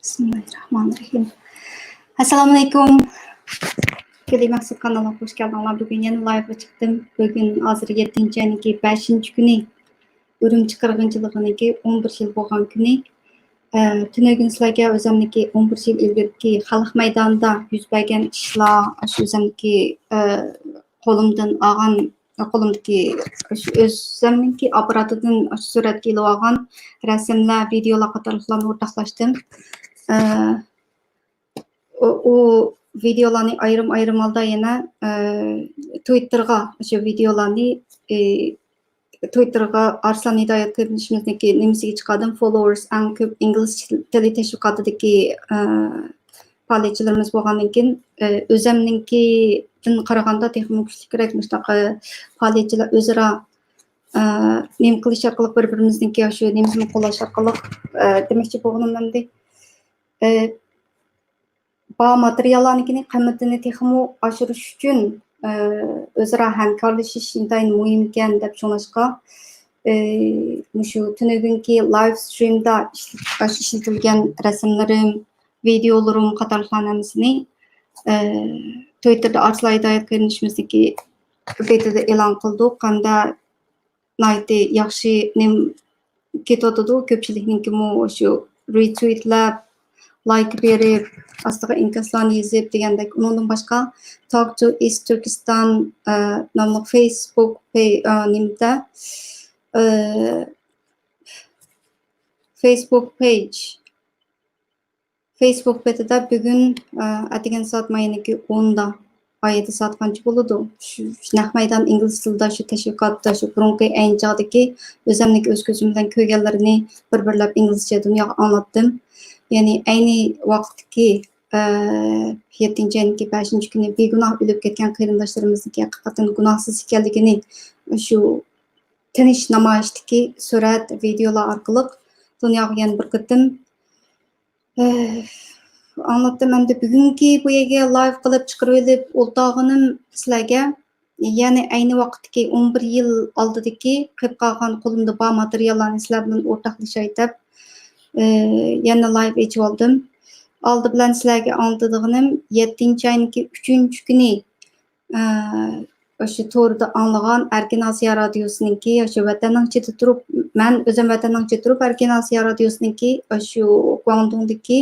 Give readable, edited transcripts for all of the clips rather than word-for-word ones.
Bismillahirrahmanirrahim. Assalamualaikum. Keli Maqsad kanalına hoş geldinler. Bugün yeni live'a çıktım. Bugün hazır 7. ayınki 5. günü. Ürümçi qırğıncılığınınki 11 yıl bolğan günü. Tünögün sizlarga özümniki 11 yıl ilgirki xalq meydanında yüz bergen işlar, şu özümniki qo'limdan olgan qo'limdagi o'zimniki apparatidan suratga ilib olgan rasmlar, videolar qatorliqlarni o'rtoqlashdim. O videolarni ayrim holda yana Twitterga shu videolarni Twitterga Arslan Hidoyat ko'rinishimizniki nimasiga chiqardim. Followers eng ko'p ingliz tili tashviqotidagi faoliyatchilarimiz bo'lgandan keyin o'zimninkidan qaraganda texnik kuchliroq mushtaqi faoliyatchilar o'zaro nima qilish orqali bir-birimizniki shu nimasini qo'llash orqali demoqchi bo'lganimda bu materiallarnikini qiymatini texmo oshirish uchun o'zaro hamkorlashish intayin muhim ekan deb tushunishga shu tunugunki live streamda ishlatilgan rasmlarim, videolarim qatorliqlarni Twitterda Arslan Hidoyat ko'rinishimizniki betida e'lon qildik. Qanda nayti yaxshi nim ketotidi, ko'pchilikniki shu retweetlab, like berib, ostiga inkaslarni yozib degandek. Undan boshqa Talk to East Turkistan nomli Facebook Facebook betida bugun atgan soat mayiniki 10da ayeti soat qancha bo'ladi? Shu naq maydon ingliz tilida shu tashviqotda shu burunqi ayinchaqdagi o'zimniki o'z ko'zim bilan ko'rganlarini bir-birlab inglizcha dunyoga anlatdim. Ya'ni ayni vaqtdagi 7. ayinki 5. kuni begunoh o'lib ketgan qarindoshlarimizniki haqiqatan gunohsiz ekanligini shu tinish namoyishdagi surat, videolar orqali dunyoga yana bir qatim anlattım. Hem de bugünkü bu yerga live qilib chiqarib olib o'ltog'inim sizlarga ya'ni ayni vaqtdagi 11 yil oldidagi qilib qolgan qo'limda bor materiallarni sizlar bilan o'rtoqlashay deb yana live echib oldim. Oldi bilan sizlarga anlatadiganim 7. ayınki 3. kuni o'sha to'rda аңлىغان ئەركىن ئاسىيا رادىئوسىنىڭكى o'sha ۋەتەننىڭ turib, men o'zim ۋەتەننىڭ turib ئەركىن ئاسىيا رادىئوسىنىڭكى o'sha گۇاڭدۇڭدىكى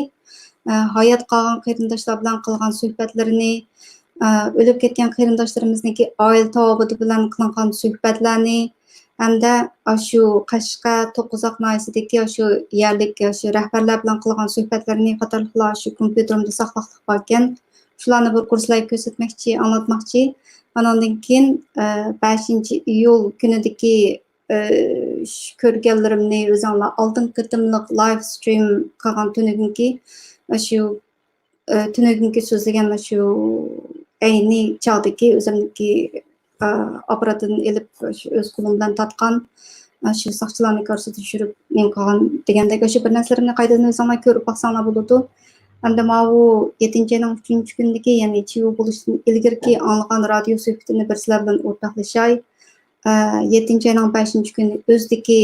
hayat qolgan qarindoshlar bilan qilgan suhbatlarini, o'lib ketgan qarindoshlarimizniki oila tavobidi bilan qilingan suhbatlarni hamda shu Qashqa To'qqizoq noyasidagi shu yerlik shu rahbarlar bilan qilgan suhbatlarini qatorliqlar shu kompyuterimda saqlaqliq bor ekan. Shularni bir kurslarga ko'rsatmoqchi, anlatmoqchi. Ondan keyin 5-iyul kunidagi ko'rganlarimni o'zinglar oldingi qitimliq live stream qilgan tunugunki shu tunugunki so'zlagan shu ayni chog'dagi o'zimniki apparatini ilib o'z qo'lim bilan tatgan shu soqchilarni ko'rsatib tushirib men qilgan degandek shu bir narsalarni qaytadan o'zinglar ko'rib boqsanglar bo'ladi. Hamda bu 7. ayning 3. kunidagi ya'ni 2 yil bo'lishdan ilgirki аңлىغان radio sۆhbətini bir sizlar bilan o'rtoqlashay. 7. ayning 5. kuni o'zdagi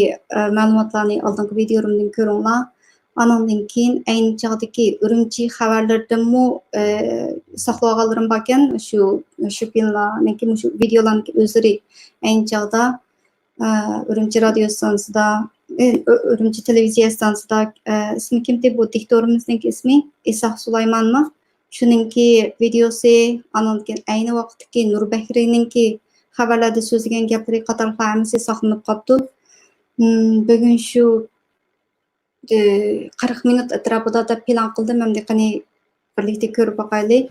ma'lumotlarni oldingi videolarımdan ko'ringlar. Anandan keyin ayni chog'dagi Ürümçi xabarlardanmi saqlaganlarim bor ekan. Shu filmlarniki, shu videolarniki o'zlari ayni chog'da Ürümçi radio stansiyasida, Ürümçi televiziya stansiyasida ismi kim deb bu diktorimizning ismi İsa Sulaymanmi? Shuningki videosi, andan keyin ayni vaqtdagi Nurbahriningki xabarlarda so'zlagan gaplari qatorliq hammasi saqlanib qolibdi. Bugun shu 40 minut atrofida deb plan qildim. Hamda qani birlikda ko'rib boqaylik.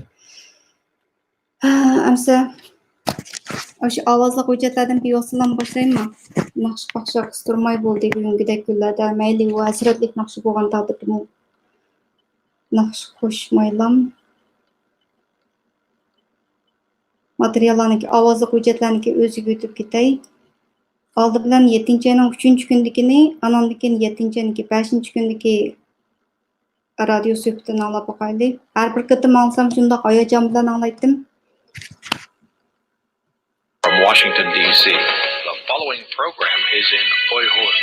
Amsa o'sha avozliq hujjatlardan bir yo'ldan boshlaymi? Naqsh baxsha qistirmay bo'ldi bugungidek kunlarda. Mayli va hasratlik naqshi bo'lgan taqdirda naqsh qo'shmaylam. Materiallarniki avozliq hujjatlarniki o'ziga o'tib ketay. Oldi bilan 7. ayning 3. kunidagini, andan keyin 7. ayning 5. kunidagi radio suhbatini anglab boqaylik. Har bir qatim alsam shundoq hayajon bilan anglaydim. From Washington, D.C., the following program is in Uyghur.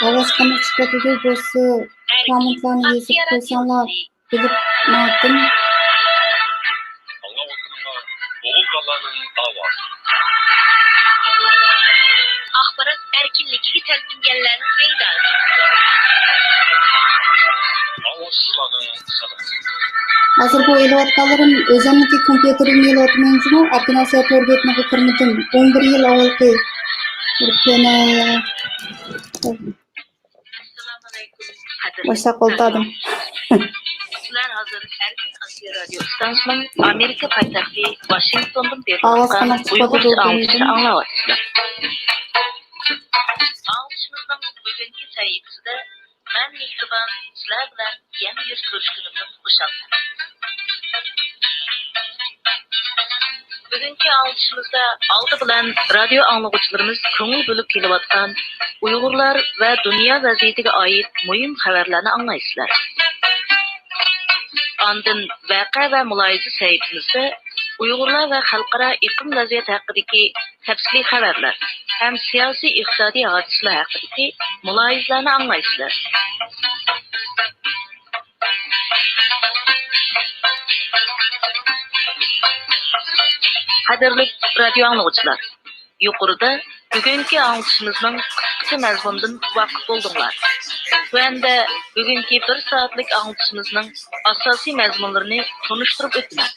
Ovoz qanday chiqadi bo'lsa, kommentlarni yozib qo'ysanglar, bilib oldim. Oğullarının avazı. Axbarat erkinligiga talpinganlarning maydoni. Avazsızların sadası. Hozir bu elayotganlarim o'zimniki kompyuterimni elayotganman, erkin osiyo to'rbetniga kirmadim. 11 yil avvalgi boshqa qo'ltadim. Sizlar hozir erkin osiyo radio stansiyasining Amerika poytaxti Washingtondan Ovoz berilgan qanday chiqadi Uyg'ur bo'ldi? anglishini anglayapsizlar. Anglishimizning bugungi sahifasida men mehribon sizlar bilan yana yuz ko'rishganimdan xursandman. Bugungi anglishimizda oldi bilan radio anglag'uvchilarimiz ko'ngil bo'lib kelayotgan Uyg'urlar va dunyo vaziyatiga oid muhim xabarlarni anglaysizlar. Ondan ۋەقە va muloyiza saytimizda Uyg'urlar va xalqaro iqlim vaziyati haqidagi tafsiliy xabarlar ham siyosiy iqtisodiy hodisalar haqidagi muloyizalarni anglaysizlar. Qadrli radio anglag'uvchilar, yuqorida bugungi anglishimizning qisqa mazmunidan vaqt bo'ldinglar. Tuvanda bugungi 1 soatlik anglishimizning asosiy mazmunlarini tunishtirib o'taman.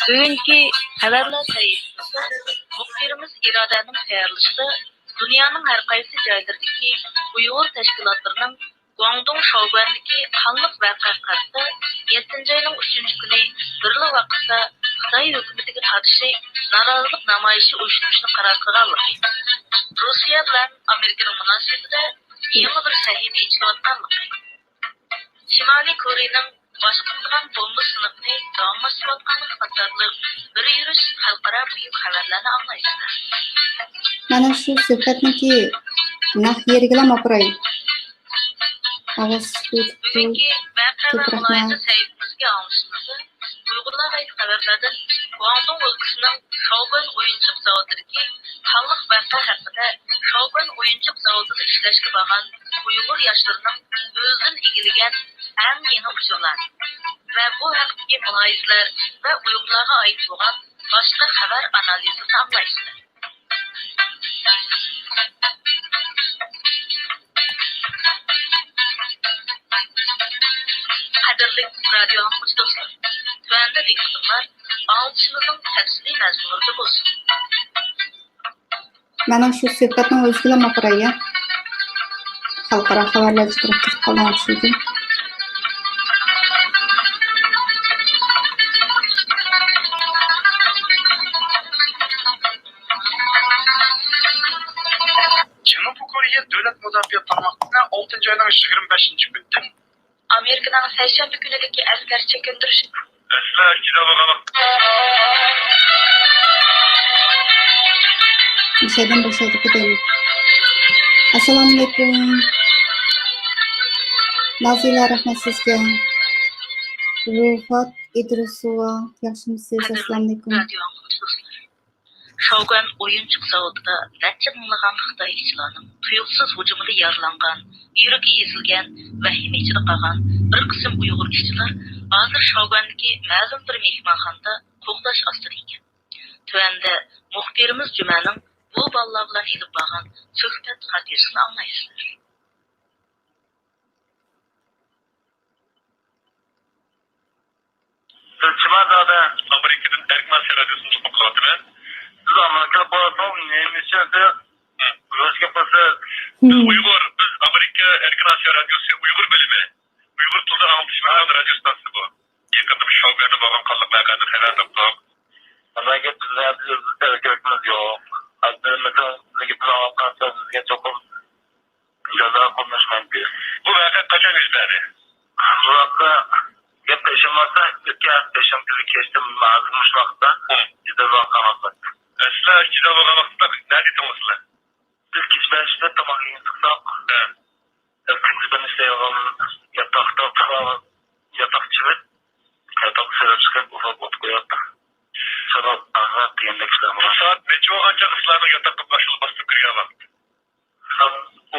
Bugungi xabarlar saytimizda muxbirimiz irodaning tayyorlashida dunyoning har qaysi joylaridagi Uyg'ur tashkilotlarining گۇاڭدۇڭ شاۋگۇەندىكى قانلىق ۋەقە قەرتتە 7 ayning 3 kuni birli vaqtda Xitoy hukumatiga qarshi norozilik namoyishi uyushtirishni qaror qilganligi, Rossiya bilan Amerikaning munosabatida yangi bir sahifa ichilayotganligi, Shimoliy Koreyaning boshqarilgan bomba sinfini davomlashtirayotganligi qatorliq bir yurish xalqaro muhim xabarlarni anglaysizlar. Mana shu suhbatniki naq yeriga opiray. Bugungi ۋەقە va muloyiza saytimizga olishimizda Uyg'urlar ayt xabarlardan گۇاڭدۇڭ o'lkasining شاۋگۇەن o'yinchoq zavodidagi qanliq ۋەقە haqida شاۋگۇەن o'yinchoq zavodida ishlashga borgan Uyg'ur yoshlarining o'zidan egillagan eng yangi uchurlar va bu haqdagi muloyizalar va Uyg'urlarga oid bo'lgan boshqa xabar analizini anglaysizlar. Qadrli radio anglag'uchi do'stlar, tuvanda diqqatinglar anglishimizning tafsiliy mazmunida bo'lsin. Mana shu suhbatning o'ziga opiray. Xalqaro xabarlar chiqarib qolgan o'xshaydi. Janubiy Koreya davlat mudofaa tarmoqlariga 6 ayning 25-kunidan Amerikaning seshanba kunidagi askar chekindirish. Sizlar kitobaga Şeyden başladık edelim. Assalamu alaikum. Nazila rahmet sizga. Ruhat İdrisova. Yaxshimisiz? Assalamu alaikum. Radio anglag'uchi do'stlar. Shawgan o'yinchoq zavodida necha minglagan Xitoy ishchilarning tuyuqsiz hujumida yaralangan, yuragi ezilgan, vahima ichida qolgan bir qism Uyg'ur ishchilar hozir Shawgandagi ma'lum bir mehmonxonada qo'g'dash ostida ekan. Tuvanda muxbirimiz Jumaning bu bolalar bilan ilib borgan suhbat radiosini anglaysizlar. Çimazada Amerika'nın erkin osiyo radiosini to'xtatib biz Amerika bo'lasam nemcha Rus yapısı Uygur, biz Amerika erkin osiyo radyosu Uygur bölümü. Uygur tilida anglashmagan radio stansiyasi bu. Yaqinda bir Shawganda bo'lgan qanliq vaqani xabar topdik. Amerika tilida erkakimiz yo'q. Aslında bizga plan qilsa bizga cho'qim jazo qo'llashmaydi. Bu vaqa qachon yuz berdi? Bu vaqa gap tashimasa, tashim kuni kechdim ma'lumot vaqtda juda vaqt. Sizlar kitob vaqtda nima deysizlar? Biz kechmashda tomoq yeyib chiqsak, kunduzi ishlayotgan yotoqda yotoq chivit, yotoq sirib chiqib ufak o't qo'yapti. sabab azat degandek ishlar bor. Soat necha vaqtcha qizlarning yotoqqa boshilib bosib kirgan vaqt?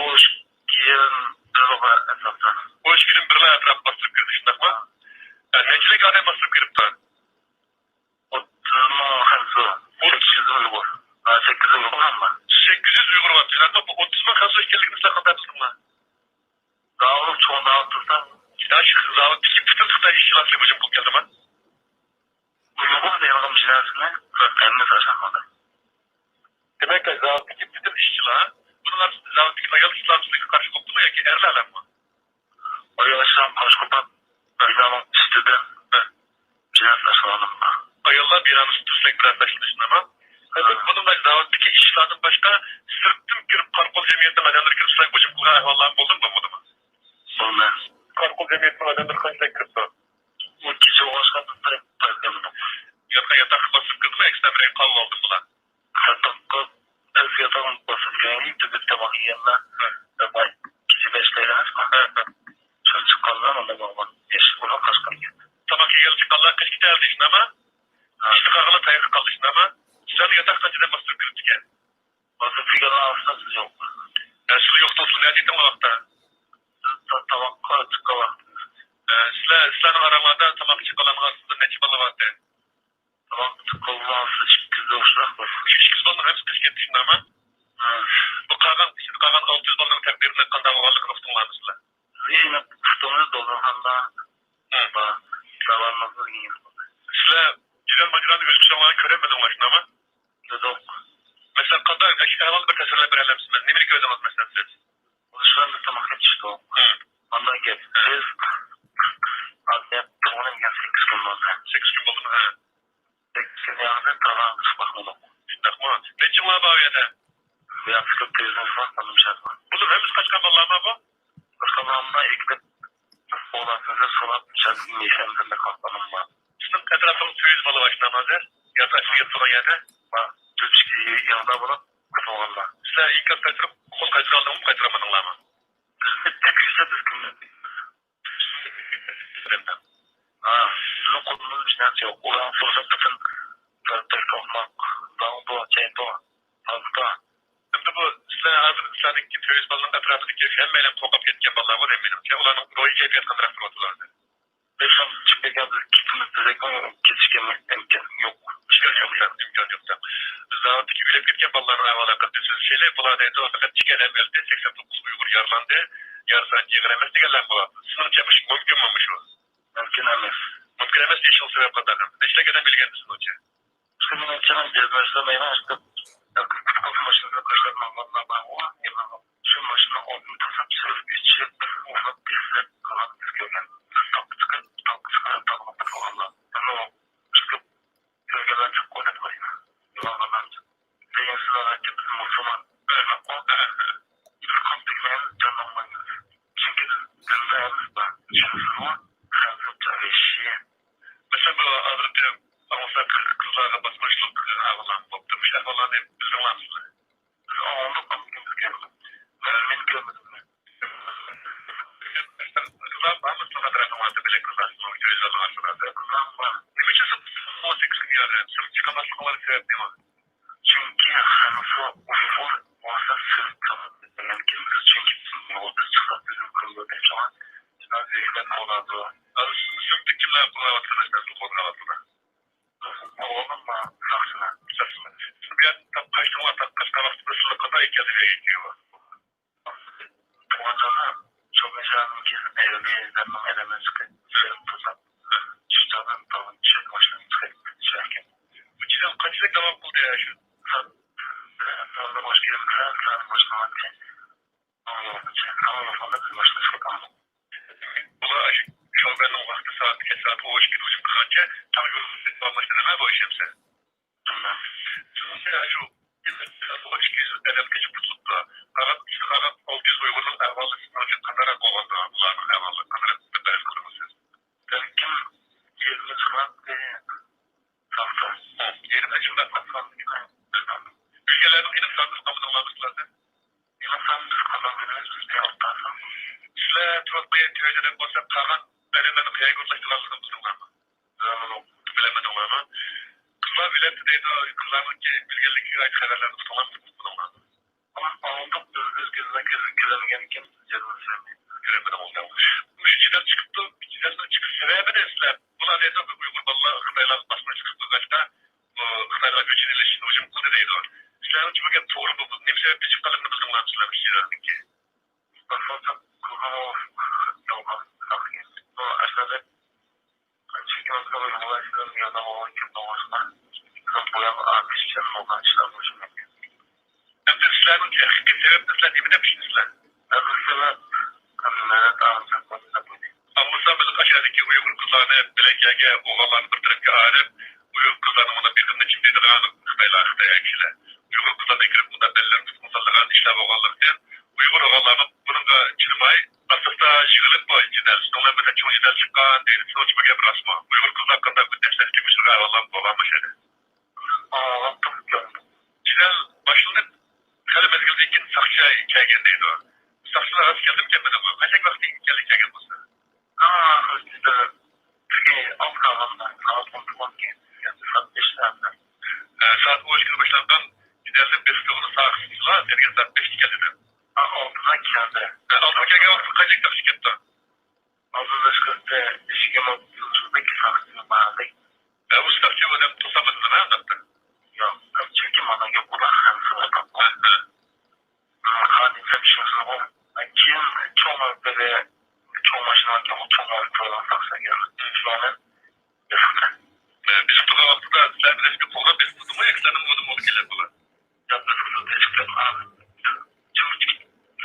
O'sh keyin birga atrofda. O'sh keyin birga atrof bosib kirdi, shundaqmi? Nechilik odam bosib kiribdi? 30 ming xalqi. 800 Uyg'ur. 800 Uyg'urmi? 800 Uyg'ur var. Yani bu 30 ming xalqi ekanligini sizlar qanday bildinglar? Dağılıp çoğun dağılıp tursam, ya şu dağılıp bütün Xitay işçiler hücum kılıp geldi mi? Uygun dayanıqım cinayetine kendini saçamadı. Demek ki dağılıp bütün işçiler, bunlar dağılıp ayal İslamcılığa karşı koptu mu ya ki erlerler mi? Ayal İslam karşı kopan binanın üstüde cinayet saçamadım. Ayallar binanın üstüne biraz taşıdışın ama bunun da dağılıptaki işçilerden başka sırtım girip karkol cemiyetten adamları girip silah hücum kılgan ahvallar buldun mu bunu? Sonra karkol cemiyetinin adamları kaçta kırdı? O gece ulaşkan tutarım parklarında. Yatak basıp kırdı mı? Ekstra bir kavga oldu mu lan? Yatağın basıp geleyim. Tübük tabak yiyenler. Gece 5'lere açma. Şöyle çıkanlar onda bağlı. Yeşil olan kaçkan geldi. Tabak yiyen çıkanlar kaç gitti elde işin ama. İşte kağılı tayakı kaldı işin ama. Sen yatak kaçıdan basıp kırdı gel. Basıp figanın altında siz yok. Yaşlı yoktu olsun. Ne dedim o vakta? Tabakka çıkalar. Sizlerin aramada tabak çıkalanın aslında ne çıkalı vardı? Tabak çıkalanın aslında 800 oluşturak var. 800 balının hepsi kış gitti şimdi ama. Bu kalan 600 balının takdirinde kandan oğanlık rıftın var mısınlar? Yine tutumuz doldurğanda davarmazı yiyeyim. Sizler Cilen Maciran'da gözüküyorlar köremedin başına ama? Yok. Mesela kadar ehval bir tesirle bir elemsiniz. Ne bilgi ödemez mesela siz? Şu anda tamak yetişti o. Ondan gel. Biz adliye doğunun ya 8 gün oldu. 8 gün oldu mu? 8 gün yanında tamam çıkmadım. Çıkma. Ne çıkma bu evde? Bir hafızlık teziniz var. Tanım şart var. Bunun hepsi kaç kaballarına bu? Kaç kaballarına ekip olasınıza solat şartın yaşamlarında kalkmanım var. Sizin etrafınız 200 balı başına hazır. Ya da açık falan yerde. Bak. 3-2 yanında bulup kutluğunlar. Sizler ilk kez kaçırıp kol kaçırı aldığımı mı kaçıramadınlar mı? Bizde tekiyse biz kümledik. Bizim kodumuz bir şeyler yok. Olan fırsat bütün tartış olmak, dağıldı, çeydi, fazla. Şimdi bu sizlerin 200 balının etrafındaki hem meylem tokap yetken ballar var eminim ki. Ulanın royu keyfiyet kandırak durmadılardı. Beşam çıkıp geldi, kitimiz direkt kesişken imkan yok. İmkan yok. Biz daha öteki ülep gitken balların ahvala katıyorsunuz şeyle. Bula deydi o fakat çıkan evvelde 89 Uygur yarlandı. Yarısan yığıremez diyenler buladı. Sınır çapış mümkün müymüş o? Mümkün emez. Mümkün emez diye şunu sebep kadarım. Neçile gelen bilgendisin hocam? Şimdi neçilen gezmezde meyve işte. Kutkulun başında kaçlarına anlatma bağlı. Şu maşına olduğunu tasap sırf içip ufak bizler kalan biz görgen. Takı çıkar takmadık. Ama o çıkıp gölgeden çok kol etmeyin. Yılanlardan Zeynsiz olarak bizim Müslüman öyle o ilkan bilmeyen canlanmayız. Çünkü gündemiz var. Şansıma hazırca eşiğe. Mesela bu Hazreti Ağustos kızlarla basmışlık ağırlan kopturmuş ahvalan hep bizim lansılı. Biz ağırlık amcımız geldi. Ben görmedim mi? Kızlar var mı sana tarafım vardı bile kızlar? Gözler var sırada. Kızlar var. Ne için 18 gün yarın? Sırf çıkamazlıkları sebep ne var? Çünkü hanısı Uygur olsa sırf tanıdık. Çünkü yolda çıksa bizim kırılır demiş ama bizden zevkler oladı. Sırf kimler yaptılar arkadaşlar bu konuda altında? Oğlum mu? Saksına. Bir an kaçtığımda kaçtan aslında sıra kadar ilk yazıya geçiyor. Tuğancana çok yaşanım ki evli izlenmem elemez ki. Sırf tuzak. Çıkacağından dalın çek başına çıkıp çekerken. Bu çizim kaçlık devam buldu ya şu? Sonra başka yerim biraz başlamak için. Ama yolunda biz başına çıkalım. Buna şovbenin vakti saat 2 saat o iş gibi ucum kıranca tam yolunda başladı ne bu işimse? Sonra şu o iş gibi edep geçip tutuldu. Karat 600 Uygur'un ahvalısının kadar kovaldı. Bunların ahvalı kadar bedel kırmızı. Belki 20 sırat safta. 20 şimdi atsan ülkelerin inip sandık kapıdırlarmışlardı. İnip sandık kapıdırlarmışlardı. Sizler Turatmay'a tüyeceğden olsa kalan benim kıyayı kurlaştılarlığını tutulgan mı? Bilemedim ama. Kızlar bile deydi, kızlarınki bilgenlikine ait haberlerini tutamazsınız bununla. Ama aldık özgürlüğüne giremeyen kim? Giremedim olmamış. Bu içiden çıktı, içiden çıkıp sebebi de sizler. Buna neyse Uygur balığı Xitaylar basmaya çıktı kaçta. Xitaylar göçün ilişkini hücum kıldı deydi o. Sizlerin çıkırken doğru bu. Ne bir sebeple çıktıklarını bildiğinler sizler işçilerindeki. Basmazsa kullanıyor. Yolmaz. O aşağıda çıkıyoruz da böyle ulaştığım bir adam olan kim olmazsa bizim boyan arkadaşlarım olan işler bu için. Hem de sizlerin ki hakiki sebeple sizler ne bilemişsiniz? Arkadaşlar kamyonet ağzını konusunda böyle. Anlısa böyle aşağıdaki Uygur kızlarını belediye oğlanlarını bir tarafka ağırıp Uygur kızlarını ona birbirine kimdeydi ağırlık Xitaylar Xitay'a kişiler. Uygur kızlarına girip bunda belirlerini tutmasallığa işler oğlanlarken Uygur oğlanlarını bununla çırmay asılda yığılıp bu cidel. Sonra mesela çoğu cidel çıkan değil. Sonuç bu gibi rasma. Uygur kızlar hakkında gündemler kimmiştir galiba olanmış yani. Anlattım gördüm. Cidel başlanıp her mezgildeki sakçı hikayegendeydi o. Sakçılar az geldim gelmedi bu. Kaçak vakti geldi hikayen bu. İşte Türkiye alt kavramda saat 10'dan geldi. Saat 5'lerde. Saat 12'de başlardan giderdim bir sıvını sağlıksızlığa ergen saat 5'te geldi. 6'da geldi. 6'da geldi vakti kaçak taksi gitti. 6'da çıkıntı işigem 30'daki saksını bağlı. Bu saksıyı o dem tutamadı ne anlattı? Yok. Çünkü bana yok olan hamsı orada. Hadise bir şey olsun. Kim çoğu böyle çoğu maşınlarken o çoğu ortadan saksa geldi. Şu an yasaktı. Biz tutuğa vaktıda sizler bir resmi kola biz tutumu eksanım oğlum olu gelir bula. Yapma sıkıntı teşekkür abi. Çok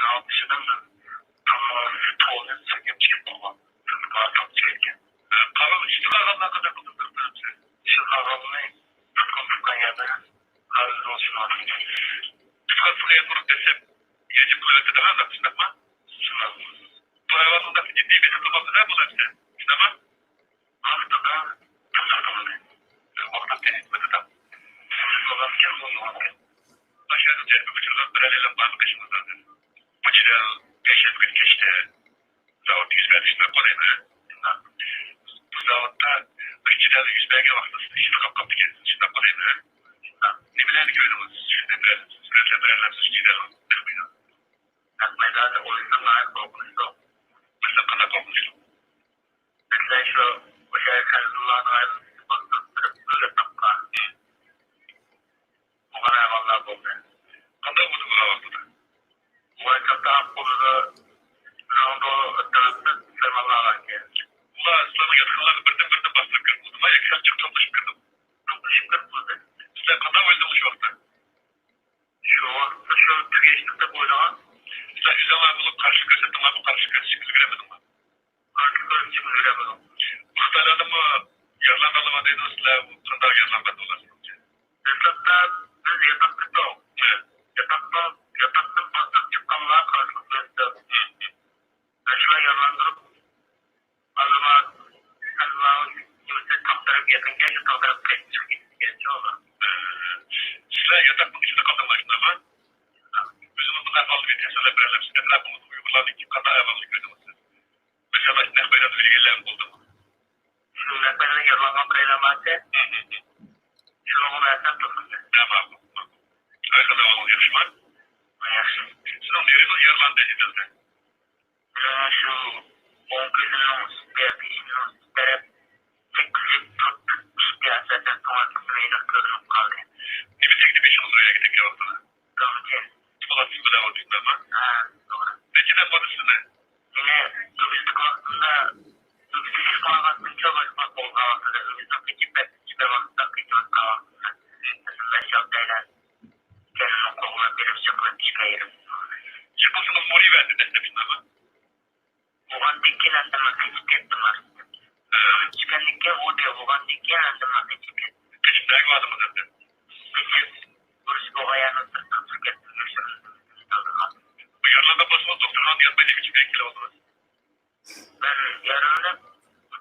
rahat dışından da tamam tuğla söküp çıkıp baba. Sıkıntı artık çıkarken. Kavram işte kavramlar kadar kuturdurdu hepsi. Şu kavramını tutkan yerde karşı olsun artık. Tutkan yapıp desem yedi kuvveti daha da tutma. Şunlar. Bu hayvanında ciddi bir tutulması ne bu hepsi? Tutma. Haftada tuturdum ben. Orada denetmedi de. Sizin olan kim bu yoğun? Aşağıda cerbi bütünlük birerleyle bağlıkışımız zaten. Bu çiğdel 5 gün geçti. Zavut 100 verişine kolayım ha. Bu zavutta çiğdel 100 belge vaxtası işini kaptı kendisi. Şimdi kolayım ha. Ne bilen gördünüz? Şimdi süretle birerlersiz çiğdel o. Meydan9 oyundan layık korkmuştu. Mesela kadar korkmuştu. Mesela şu o şey Kızıllar'ın ayrılısı baktırıp böyle tapka. O kadar hayvanlar oldu. Kadar oldu bu havakta. Bu açıkta oldu. Rondo tarafta sermalar var ki. Ula İslam'ın yatkınları birden bastırıp kırpıldı. Ama yakışık toplaşıp kırdım. Toplaşıp kırpıldı. Size kadar oydu bu şu vakta. Şu tügeçlikte koyduğun. İşte üzerler bulup karşı gözettim var. Bu karşı gözetimi göremedim ben. Karşı gözetimi göremedim. Bu Xitaylarda mı yarlanmalı mı deydi o sizler bu kadar yarlanmadı olasınız. Yatakta biz yatakta yok. Yatakta basıp çıkanlığa karşılık gösterdim. Şuna yarlandırıp Allah'ın yüzde kaptırıp yakınken şu kaldırıp kaçmışım geçti olur. Sizler yatak bunun içinde kaldırmışsınız ama bizim bunlar fazla bir teselli birerler. Sizler bunu Uygulardaki kadar ayarlarını gördünüz. Mesela ne böyle bir ilgilerim oldu mu? Şu rehberine yarılanan preylemezse şunu onu ersem tutun. Tamam. Arkada olan yarışma. Yarışma. Siz onun yerine yarılan dediğinizde. Şu 10 günün süperfişinin süperep teknik tut siyasetten sonrasını iyilik görünüp kaldı. Ne bir teknik işimiz oraya gidip yaptığını? Doğru ki. Polat siz bile olduklar mı? Doğru. Peki ne polisi ne? Yine turistik aslında turistik aslında çok açmak oldu aslında. Önümüzden geçip ve vakıftan geçip kahvaltıda. Aslında şartlayla kendini koluna verip çıkıp çıkayırım. Çıkılsınız mori verdi destekinde mi? Vuğandaki landama geçip ettim aslında. Çıkanlıkta o diyor Vuğandaki landama geçip ettim. Geçip dergi vardı mı dedi? Geçip turistik o ayağını sırtını tükettim. Bu yarılarda basma doktordan yapmayacak için belki oldu. Ben yarını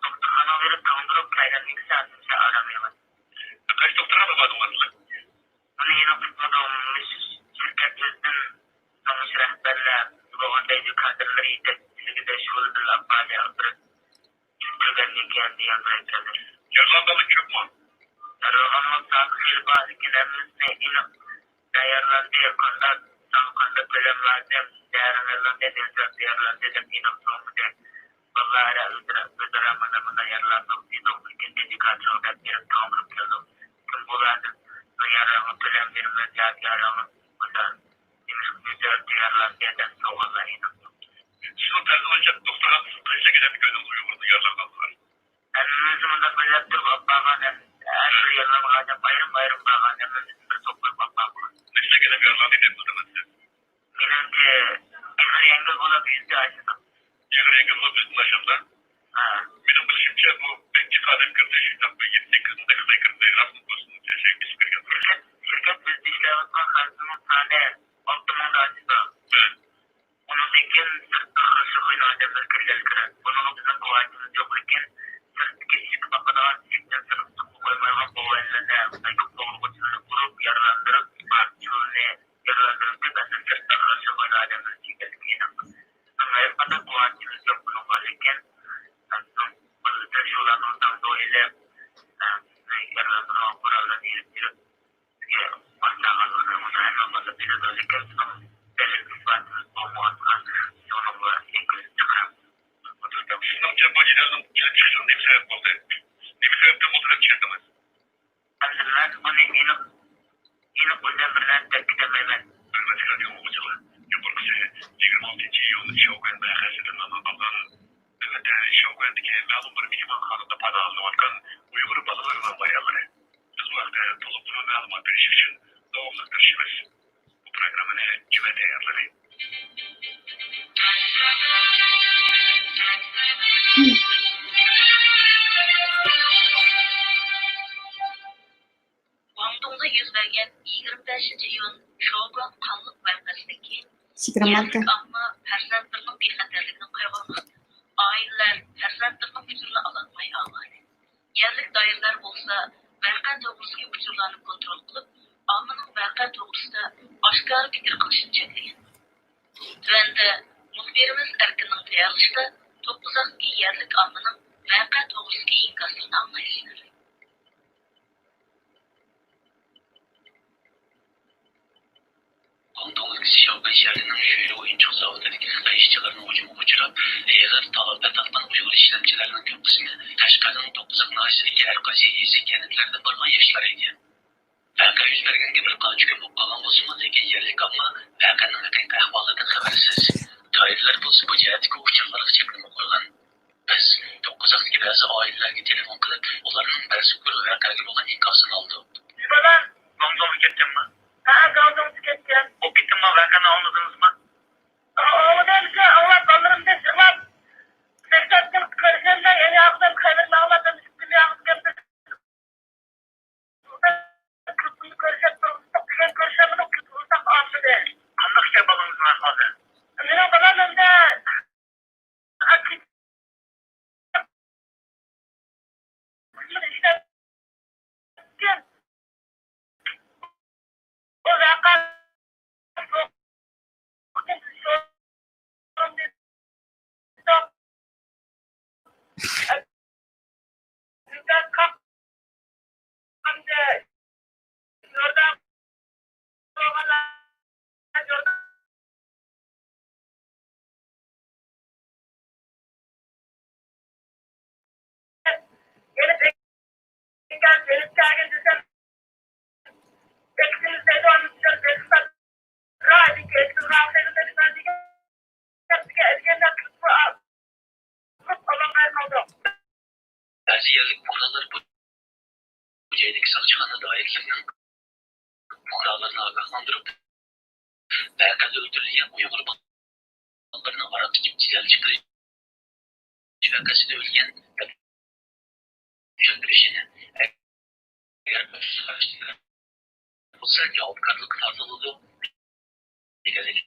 doktorhana verip kandırıp kayranlık saatinde aramayalım. Kaç doktora mı vardı aslında? Bunu yine tutmadığımız şirketimizden sonuç rehberle Vuğandaki kadrları yetiştirdi de şuurdular bari aldırıp İşçilarnıng kendi yanına getirdi. Yarılandalık çok mu? Yarılandalık bazı şeyler bazı kelimesine inip değerlendi yakında sanıkında söylemlerden değerlendirdi değerlendi de inip sonunda vallahi ödüramına yerlerden bir dokuzun dedikasyon da bir tamam kıldım. Kim bulandı yararlı söylemlerime yararlı mesela güzel değerlendi de sonunda inip. Şunu tercih olacak doktora kıyıca gelen bir gönül Uygur'da yararlandılar. Anımızımda böyle bir babağın her yerine bakacak ayrım bakacak bir toplar babağın. Neyse gelen bir yararlandı ne buldunuz siz? Benimki yıkır yengil olabilirdi aslında. Yıkır yengil olabilirdi aşağıda. Benim bilişimce bu bekçi kadem kırdığı tabi 7-8'inde kızay kırdığı rasmı olsun diye şey bir şirket var. Şirket bizde işlevat var karşımız tane altımında açtı. Onun için sırtı hırsızlığıyla adamlar kırılır. Bunun bizim kuvvetimiz yok iken sırtı kesik bakıdan sikten sırtı koymayan kolaylarına çok doğru uçlarını kurup yaralandırıp şöyle yaralandırıp da ben sırtı hırsızlığıyla adamlar kırılır. Ama hep kadar kuvvetimiz yok bunun var iken bazı şulanlardan dolayı yaralandırıp kurallarını yürütürüp başlangıçlarını ona hemen bazı bir de iken Şunca bacıların gelip çıkışının ne bir sebep oldu? Ne bir sebepten motora çıkartamaz? Alhamdülillah, onu yine özellikle tepki demeyemez. Hürmetli radyo okuyucular, ülkesi 26. iyol şavuğendeki alıngan şavuğendeki ma'lum bir mehman hanında paydalanılan Uyghur balalarının bayanları. Biz bu vakti topluma ma'lumat veriş için devamlı görüşürüz. Bu programını cüme değerleri. گۇاڭدۇڭدا يۈز بەرگەن 25 iyun شاۋگۇەن قانلىق ۋەقەسىدىكى 26. يەرلىك ئامما پەرزەنتلىرىنىڭ بىخەتەرلىكىدىن قايغۇرماقتا. ئائىلىلەر پەرزەنتلىرىنىڭ ئۇچۇرىنى ئالالماي ئاۋارە. يەرلىك دائىرىلەر بولسا ۋەقە توغرىسىدىكى ئۇچۇرلارنى كونترول قىلىپ ئاممىنىڭ ۋەقە توغرىسىدا ئاشكارا پىكىر قىلىشىنى چەكلىگەن. تۆۋەندە مۇخبىرىمىز ئەركىننىڭ تەييارلىشىدا توققۇزاقتىكى يەرلىك ئاممىنىڭ ۋەقە توغرىسىدىكى ئىنكاسلىرىنى ئاڭلايسىلەر. گۇاڭدۇڭ ئۆلكىسى شاۋگۇەن شەھىرىنىڭ شۈيلü ئويۇنچۇق زاۋۇتىدىكى خىتاي ئىشچىلارنىڭ ھۇجۇمىغا ئۇچراپ ئېغىر تالاپەت تارتقان ئۇيغۇر ئىشلەمچىلەرنىڭ كۆپ قىسمى قەشقەرنىڭ توققۇزاق ناھىيەسىدىكى ھەر قايسى يېزا كەنتلەردىن بارغان ياشلار ئىكەن. ۋەقە يۈز بەرگەنگە بىر قانچە كۈن بولۇپ قالغان بولسىمۇ لېكىن يەرلىك ئامما ۋەقەنىڭ ھەقىقىي ئەھۋالىدىن خەۋەرسىز. دائىرىلەر بولسا بۇ جەھەتتىكى ئۇچۇرلارغا چەكلىمە قويغان. بىز توققۇزاقتىكى بەزى ئائىلىلەرگە تېلېفون قىلىپ ئۇلارنىڭ بەزى بىر ۋەقەگە بولغان ئىنكاسىنى ئالدۇق. Balan, Guangdong'a kettinmi? Ha, Guangdong'a ketdim. O ketdimmi, vaqani olmadingizmi? Olmadimsa, Alloh'larımda yig'lab, sektatdan ko'rishimdan, oyog'idan qayrib og'ladim, oyog'imga ko'rishib turibdi, ko'rishimni ko'rsam olmadi. Qanday gap bo'lgansiz hozir? Meni balamda Bazı yerlik muhtarlar bu joydagi soqchixona doiralarining fuqarolarni ogohlantirib, vaqada o'ldirilgan Uyg'ur bolalarning aroq ichib jidal chiqarish vaqasida o'lgan tushuntirishini agar qarashtilar bo'lsa javobgarlik tortiladi deganlik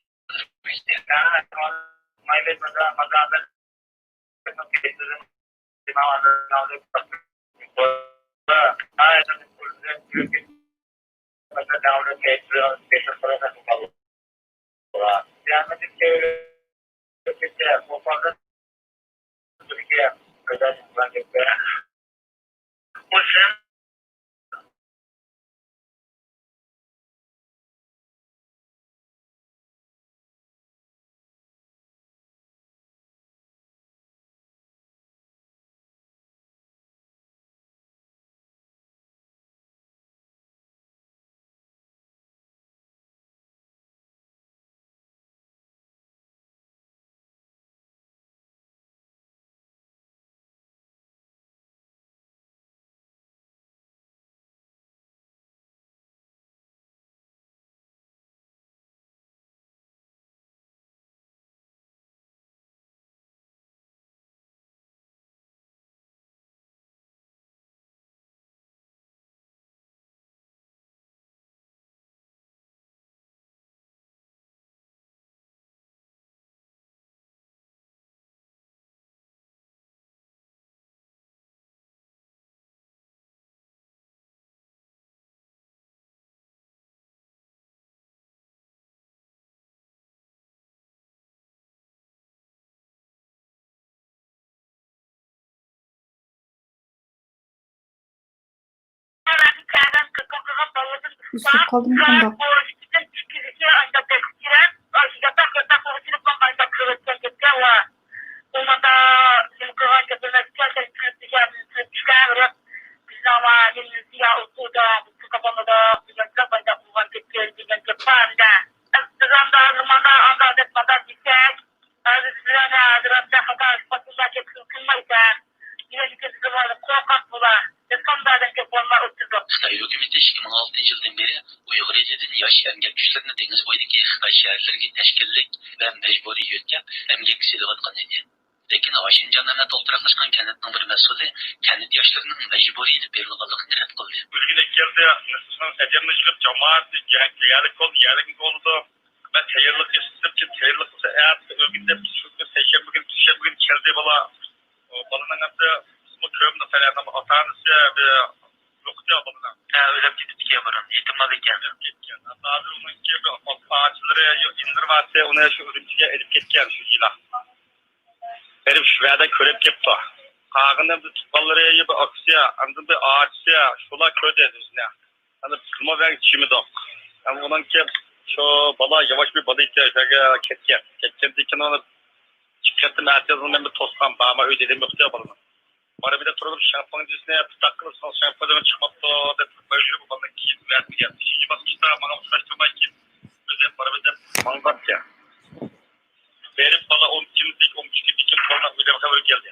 Üstüp kaldım kanda. Xitoy hukumati 2006 yildan beri Uyg'ur elidan yosh emgak kuchlarini dengiz bo'yidagi Xitoy shaharlariga tashkillik va majburiy yo'tkab emgakka selayotgan edi. Lekin Washingtonda to'ltiraqlashgan kanatning bir mas'uli kanat yoshlarining majburiy edib berilganligini rad qildi. Ülgüne geldi, ecemle çıkıp cemaati, yerlik oldu. Ben teyirlik istedim ki teyirlik eğer ülgünde seçen bugün keldi bala. Balanın hepsi bu köyümde falan ama atanısı ve yoktu ya balana. Ölüm gidip ki bұрын, yetimler ekan. Hazır onun gibi ağaçları indirmesi onu şu ürüncüye edip ketken şu yıla. Herif şurada körep kepti. Kağında bir tutmaları gibi aksiya, anında bir ağaçya, şula köyde düzüne. Hani kılma ve çimi dok. Yani onun ki şu bala yavaş bir bala ihtiyaç ketken. Ketkendeki onu çıkarttı merkezini ben bir toskan bağıma ödedim yoktu ya balana. Bana bir de turulup şampuan dizine takılırsan şampuanın çıkmadı da böyle bu bana ki vermeyeceğim. Şimdi basmışta bana uğraştırmak için özel para bir de mandat ya. Verip bana 10 kimlik 10 dikim sonra ödeme kabul geldi.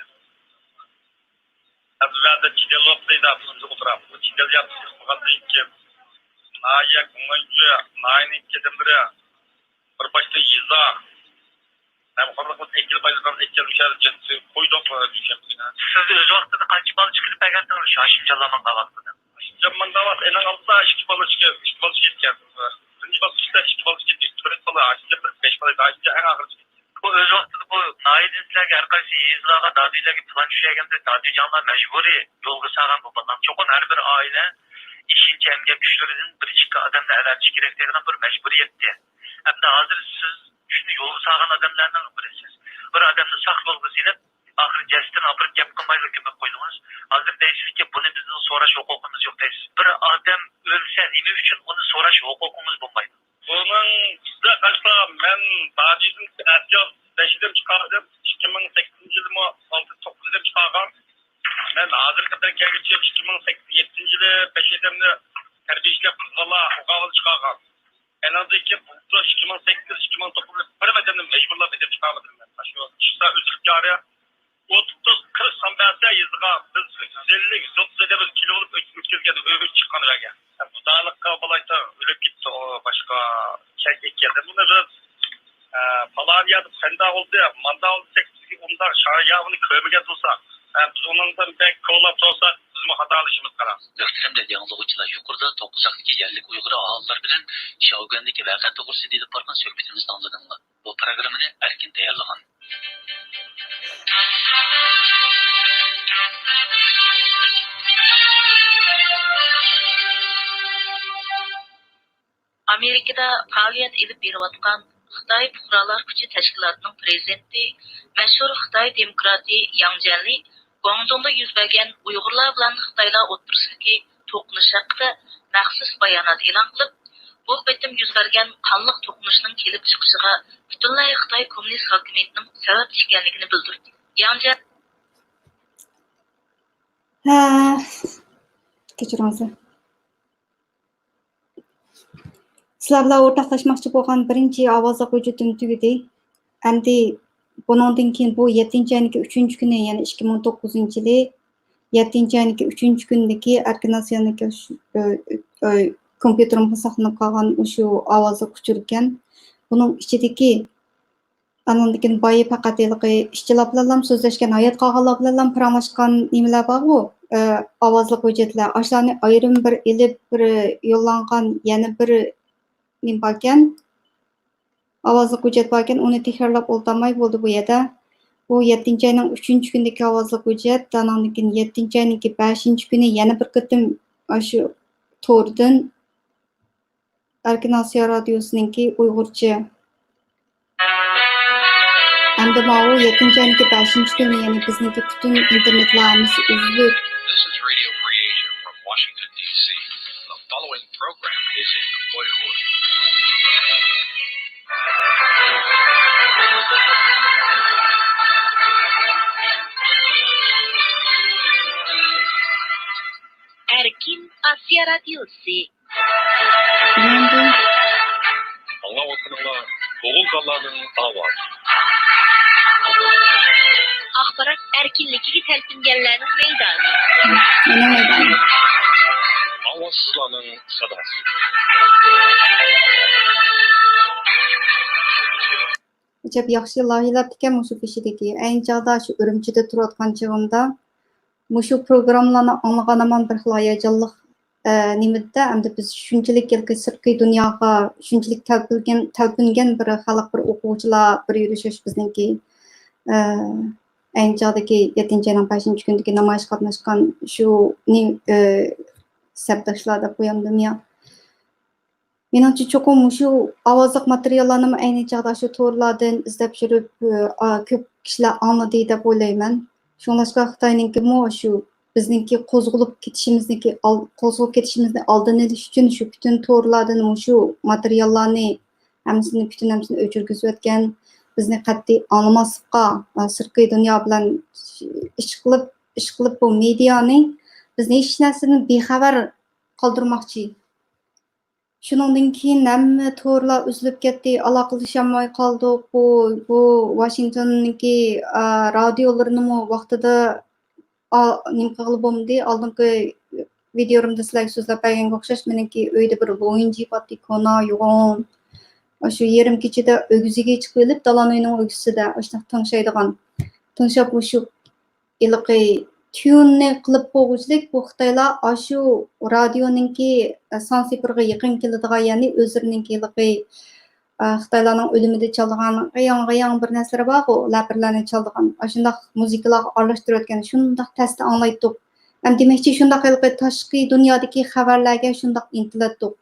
Hazırda çidelok deydi aslında oturam. Bu çidel yapmışız fakat deyip ki naya kunayı nayının kedemleri bir başta yiza hem konuşmak ekil bayıldan ekil müşahede cinsi koyduk düşen. Siz öz vaqtida qancha bola chiqib bergandingiz shu Ashimjonlarning vaqtida? Ashimjonning vaqtida enan olsa 2 bola chiqib 2 bola ketgan. Birinchi bosqichda 2 bola ketdi. 4 bola Ashimjon 5 bola Ashimjon eng oxirgi. Bu öz vaqtida bu noyidliklarga har qaysi yezlarga dadiylarga plan tushaganda dadijonlar majburiy yo'lga solgan bu bolam. Cho'qin har bir oila ishinchi emgak kuchlaridan 1-2 odamni alatish kerak degan bir majburiyatda. Hamda hozir siz shuni yo'lga solgan odamlarning birisiz. Bir odamni saq yo'lga silib ahir jastin apırıp gap qilmaylik deb qo'ydingiz. Hozir deysizki buni bizning so'rash huquqimiz yo'q deysiz. Bir odam o'lsa nima uchun uni so'rash huquqimiz bo'lmaydi? Bunun sizde kalsa ben badizim erkek 5'den çıkardım. 2008 yılımı 6-9'dan çıkardım. Ben hazır kadar geçip 2007 yılı 5'den de terbiye işlep valla okağılı çıkardım. En az ki bu 2008-2009'da vermeden mecburla edip çıkarmadım ben. Şu çıksa özür yarı 30-40 saniyede yazığa biz 150-130 edemiz kilo olup ötküzgen öbür çıkan öyle. Bu dağlıkka balayta ölüp gitti o başka şey geldi. Bunu biz falan yadıp sende oldu ya manda oldu 8 onda şahya onu köymegen olsa onundan pek kolap olsa bizim hatalı işimiz karar. Muhterem anglaguvchilar yuqorida 9 yoqdagi yerlik Uyg'ur aholilar bilan şavrgandagi ۋەقە to'g'risida deyilib borgan söhbetimizni angladinglar. Bu programmani ئەركىن tayyorlagan. Amerikada faoliyat ilib berayotgan Xitoy Fuqarolar Kuchi tashkilotining prezidenti, mashhur Xitoy demokrati Yang Jianli گۇاڭدۇڭda yuz bergan Uyg'urlar bilan Xitoylar o'rtasidagi to'qinish haqida maxsus bayonot e'lon qilib, bu qitim yuz bergan qonliq to'qinishning kelib chiqishiga butunlay Xitoy kommunist hokimiyatining sabab ekanligini bildirdi. Yang Jianli Kechiringiz. Sizlar bilan o'rtoqlashmoqchi bo'lgan birinchi ovozliq hujjatim tugadi. Endi bundan keyin bu 7-ayning 3-kuni, ya'ni 2009-yili 7-ayning 3-kunidagi ئەركىن ئاسىيانىڭ kompyuterimga saqlanib qolgan shu ovozliq uçur ekan. Buning ichidagi anandikin boyi faqat ishchilar bilan so'zlashgan, hayot qolganlar bilan paranglashgan nimalar bor-ku, ovozliq hujjatlar. Ashlarni ayrim bir ilib bir yo'llangan, yana bir nima bor ekan. Ovozliq hujjat bor ekan, uni takrorlab o'ltamay bo'ldi bu yerda. Bu 7-ayning 3-kunidagi ovozliq hujjat, anandikin 7-ayning 5-kuni yana bir qitim shu to'rdan ئەركىن ئاسىيا رادىئوسىنىڭ ئۇيغۇرچە. Endi bu 7-ayning 5-kuni, ya'ni bizniki butun internetlarimiz uzilib from Washington, D.C. The following program is in Uyghur. ئەركىن ئاسىيا رادىئوسى. ئاڭلاۋاتقىنىڭلار تۇغۇلغانلارنىڭ ئاۋازى. ئاخبارات ئەركىنلىكىگە تەلپۈنگەنلەرنىڭ مەيدانى. يەنە مەيدان. ئاۋازسىزلارنىڭ ساداسى. Acaba yaxshi loyihalar ekan mushu kishidagi. Ayni chog'da shu Urumchida turayotgan chog'imda mushu programmalarni anglaganaman bir xil hayajonliq nimada hamda biz shunchalik yilki sirtqi dunyoga shunchalik talpingan bir xalq bir o'quvchilar bir yurishish bizningki ayni chog'dagi 7-ayning 5-kundagi namoyish qatnashgan shu sabdashlar deb qo'yamdim ya. Menimcha cho'qim shu ovozliq materiallarni ayni chog'da shu to'rlardan izlab yurib ko'p kishilar angladi deb o'ylayman. Shunlashqa Xitoyninkimi shu bizningki qo'zg'alib ketishimizni oldini olish uchun shu butun to'rlardan shu materiallarni hammasini o'chirgizib o'tgan bizni qat'iy anglamaslikqa sirtqi dunyo bilan ish qilib bu mediani bizni hech narsadan bexabar qoldirmoqchi. Shuningdan keyin hamma to'rlar uzilib ketdi, aloqalasholmay qoldik. Bu Washingtonniki radiolarini vaqtida nim qilib bo'lmadi. Oldingi videomda sizlarga so'zlab berganga o'xshash meniki uyda bir bo'yinchi patti kona yo'g'on. Shu yarim kechada o'giziga chiqib olib, dalanining o'gisida o'shaq tinshaydigan. Tinshab shu iliqi tunni qilib qo'yguchilik bu Xitoylar shu radioninki sansipirga yaqin keladigan, ya'ni o'zlarininki iliqi Xitoylarning o'limida chalgan g'ayong bir narsalar bor, lapirlarni chalgan. Shundaq muzikalarga aralashtirib o'tgan, shundaq tasda anglaydik. Ham demakchi shundaq iliqi tashqi dunyodagi xabarlarga shundaq intilatdik.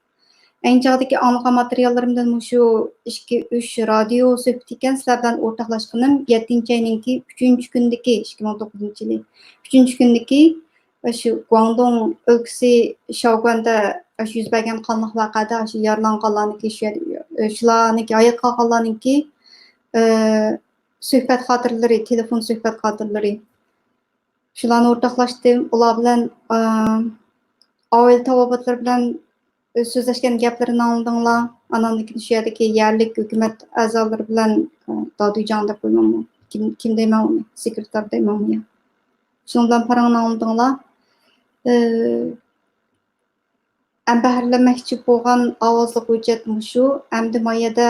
Ayni chog'dagi аңлىغان materiallerimden shu 2-3 radio söhbeti ekan sizlar bilan o'rtoqlashganim 7-ayninki 3-kundagi 2009-yil 3-kundagi shu گۇاڭدۇڭ ئۆلكىسى شاۋگۇەندە yuz bergan qanlىق ۋەقەدە shu yaralanganlarniki shularniki hayot qolganlarniki söhbət xotiralari, telefon söhbət xotiralari shularni o'rtoqlashdim. Ular bilan oila tavobatlar bilan so'zlashgan gaplarini angladinglar. Anandagi shu yerdagi yerlik hukumat a'zolari bilan dodijang deb qo'ymanmi? Kim deyman uni? Sekretar deymanmi? Shuning bilan parangni angladinglar. Baharlamoqchi bo'lgan ovozliq hujjat shu. Endi mayada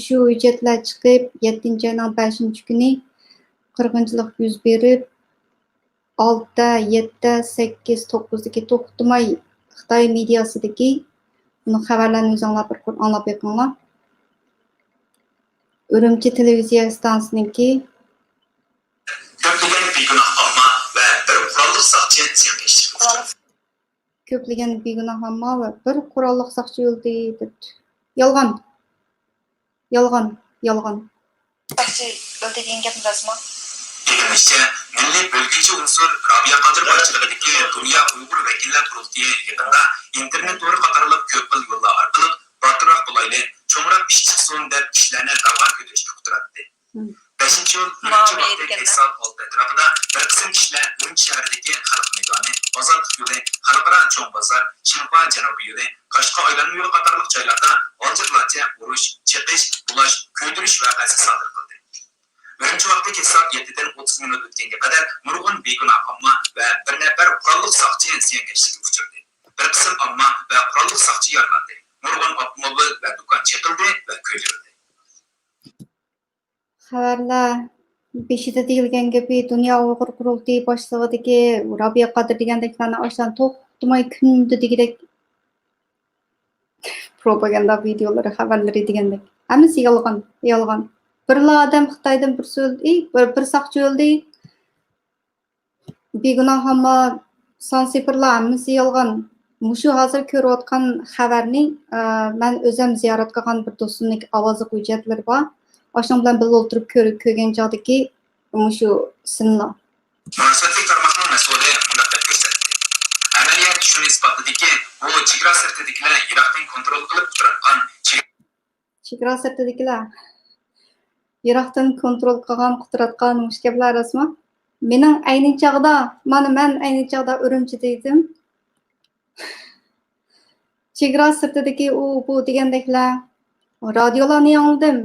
shu hujjatlar chiqib 7-ayning 5-kuni qirg'inchilik yuz berib 6, 7, 8, 9dagi to'xtamay Xitoy mediasidagi buni xabarlarni o'zinglar bir anglab beqinglar. Urumchi televiziya stansiyasiniki ko'plagan begunoh omma va bir qurolliq soqchi o'ldi deb. Yolg'on. Soqchi o'ldi degan gapni rasman. Yig'ilishda milliy bölgücü unsur Rabia Qadir başçılığındaki Dünya Uyghur Vekiller Kurultayı yaqında internet to'ri qatorliq ko'p xil yo'llar orqali batıraq bo'layli, cho'ngroq ish chiqsin deb ishlarni davlat ko'tarishga quturadi. 5-yil birinchi vaqtda hisob oldi atrofida bir qism kishilar Urumchi shahridagi xalq maydoni, ozodlik yo'li, xalqaro cho'ng bozor, Shinxua janubiy yo'li, Qashqa aylanma yo'li qatorliq joylarda hozirlarcha urush, chiqish, bulash, ko'ydirish vaqasi sodir qildi. Birinchi vaqtda soat 7dan 30 minut o'tganga qadar nurg'un begunoh omma va bir nafar qurolliq soqchi ziyonkashlikka uchradi. Bir qism omma va qurolliq soqchi yaralandi. Nurg'un avtomobil va do'kon chiqildi va ko'chirildi. Xabarlar beshida deyilgan gapi Dunyo Uyg'ur Qurultiyi boshlig'idagi Rabia Qadir degandeklarni oshdan to'xtamay kunda degidek propaganda videolari, xabarlari degandek. Hammasi yolg'on. Bir odam Xitoydan bir so'ldi, bir soqchi o'ldi. Begunoh omma sansipirlar hammasi yolg'on. Mushu hozir ko'rayotgan xabarni men o'zim ziyorat qilgan bir do'stimning ovozli hujjatlari bor. Oshning bilan birga o'tirib ko'rgan chog'dagi mushu sinlar. Munosabatli tarmoqning mas'uli undaq deb shuni isbotladiki, bu chegara sirtidagilar Iroqdan kontrol qilib turadigan chegara sirtidagilar Iroqdan kontrol qilgan quturatgan mush gaplar rasmi. Mening ayni chog'da, men ayni chog'da Urumchida edim. Chegara sirtidagi bu degandeklar radiolarni angladim.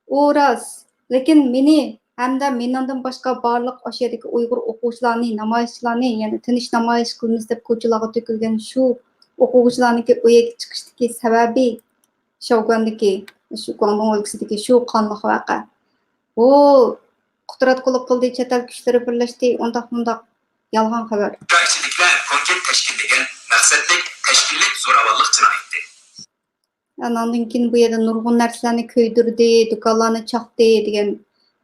U rost. Lekin meni hamda mendan boshqa barliq oshadagi Uyg'ur o'quvchilarni, namoyishchilarni, ya'ni tinch namoyish qilamiz deb ko'chalarga to'kilgan shu o'quvchilarniki o'yaga chiqishdagi sababi şaۋگۇەندىكى, shu guaڭdۇڭ o'lkىسىدagi shu qanlىq ۋەقە. Bu qudratqulluq qildi, chet el kuchlari birlashdi, undaq yolg'on xabar. ichidiklar konkret tashkillagan maqsadli tashkillik zo'ravonlik jinoyati. Andan keyin bu yerda nurg'un narsalarni ko'ydirdi, do'konlarni chaqdi degan.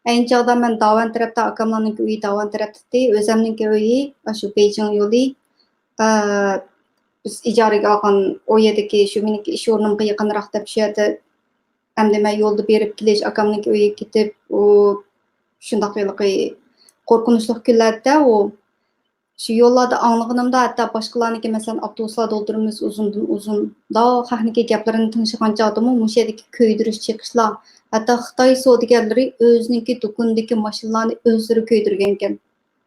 Ayni chog'da men Davan tarafda akamlarning uyi Davan tarafda, o'zimning uyi shu Beijing yo'li. Biz ijaraga olgan o yerdagi shu meniki ish o'rnimga yaqinroq deb shu yerda endi men yo'lda berib kelish akamning uyiga ketib, u shundoq qo'rqinchli kunlarda u shu yo'llarda аңлىغىنىمدا hatto boshqalarniki masalan avtobuslarda o'tiramiz uzun xahniki gaplarini tinglagan chog'dami o'sha yerdagi ko'ydirish chiqishlar hatto Xitoy savdogarlari o'ziniki do'kondagi mashinalarni o'zlari ko'ydirgan ekan.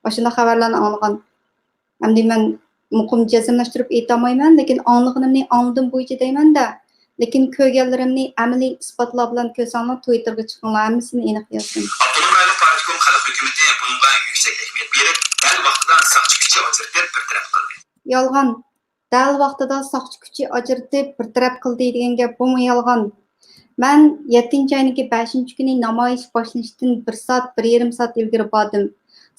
Mashina xabarlarni аңлىغان. Endi men muqim jazmlashtirib aytolmayman, lekin аңлىغىنimni аңлىدым bo'yicha deyman-da. Lekin ko'rganlarimni amaliy isbotlar bilan ko'rsanglar Twitterga chiqinglar, hammasini aniq yozdim. Abdullah Rayli Partikom xalq hukumati bunga yuksak ahamiyat berib, dal vaqtida saqchi kuchi ajratib bartaraf qildi. Yolg'on. Dal vaqtida saqchi kuchi ajratib bartaraf qildi degan gap bu yolg'on. Men 7-oyniki 5-kuni namoyish boshlanishidan 1 soat, 1,5 soat ilgari bordim.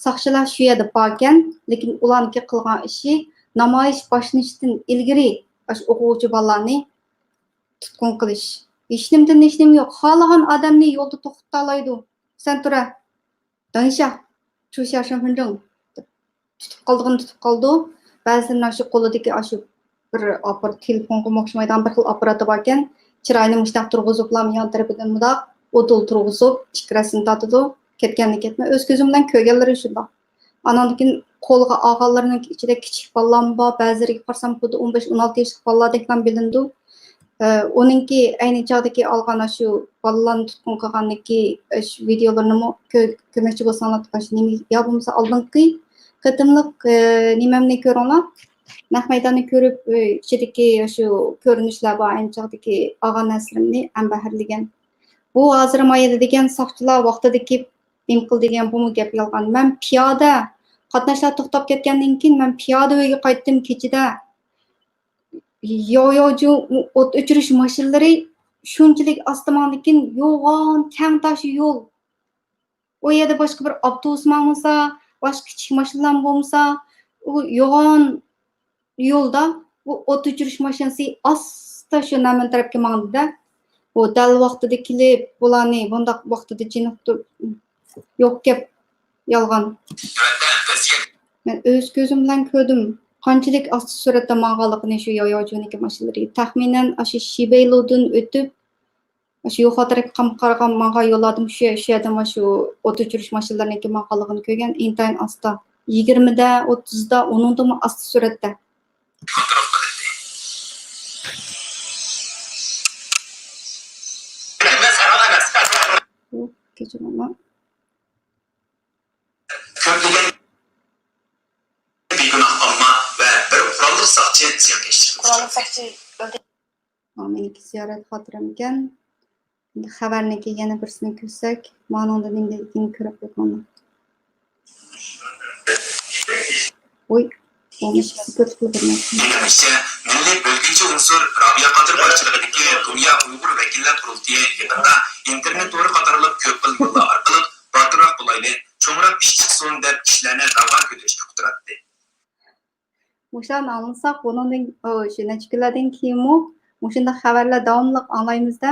Saqchilar shu yerda bor ekan, lekin ularniki qilgan ishi namoyish boshlanishidan ilgari o'quvchi bolalarni tutqun qilish. Hech nim yo'q. Xohlagan odamni yo'lda to'xtata oladi. Sen tura. Danisha. Chusha shunfinding. Tutib qoldi. Ba'zilar shu qo'lidagi shu bir telefonga o'xshamaydigan bir xil apparati bor ekan. Chiroyini mushtaq turg'iziblar, yon tarafidan mundoq o'tul turg'izib, chikrasini tatidi. Ketganini ketmay, o'z ko'zim bilan ko'rganlari shundoq. Andan keyin qo'lga olganlarning ichida kichik bolalar bor, ba'zilariga qarsam xuddi 15-16 yoshli bolalardek bilindi. Onunki ayni chog'dagi olgan shu bolalarni tutqun qilganniki videolarini ko'rmoqchi bo'lsanglar, yo bo'lmasa oldingi qatimliq nimamni ko'ringlar. Naq maydonni ko'rib, ichidagi shu ko'rinishlar bor, ayni chog'dagi olgan narsalarni ambaharlagan. Bu hozir mayda degan soqchilar vaqtidagi nim qil degan bu gap yolg'on. Men piyoda qatnashlar to'xtab ketgandan keyin men piyoda uyga qaytdim kechida. Yo'ju o't o'chirish mashinalari shunchalik osmondan yo'g'on kang tashi yo'l. O yerda boshqa bir avtobus bo'lmasa, boshqa kichik mashinalar bo'lmasa, u yo'g'on yo'lda bu o't o'chirish mashinasi asta shu naman tarafga mangdi-da. O dal vaqtida kelib, bularni bundaq vaqtida jinib yo'q gap yolg'on. Men o'z ko'zim bilan ko'rdim. Qanchalik asta suratda mang'anligini shu yo'yojuniki mashinalari. Taxminan shu Shibaylodan o'tib, shu yo'q tarafga qaragan mang'a yo'lladim shu yerda shu o't o'chirish mashinalariniki mang'anligini ko'rgan. Intayin asta 20da, 30da, 10da asta suratda. Kechiring. Meniki ziyorat xotiram ekan. Xabarniki yana birisini ko'rsak, ma'noda nima ko'rib qo'yganman. Oy, bo'lmish ko'rib qo'yganman. Milliy bölgünçü unsur Rabia Qadir başçılığındaki Dünya Uyghur Vekiller Kurultayı yaqında internet to'ri qatorliq ko'p xil yo'llar orqali bartaraf bo'layli, cho'ngroq ish chiqsin deb ishlarni davomga ko'tarishga quturatdi. Mushlarni alınsak, bunun shu nechikunlardan keyinmi, mushunda xabarlar davomli anglaymizda.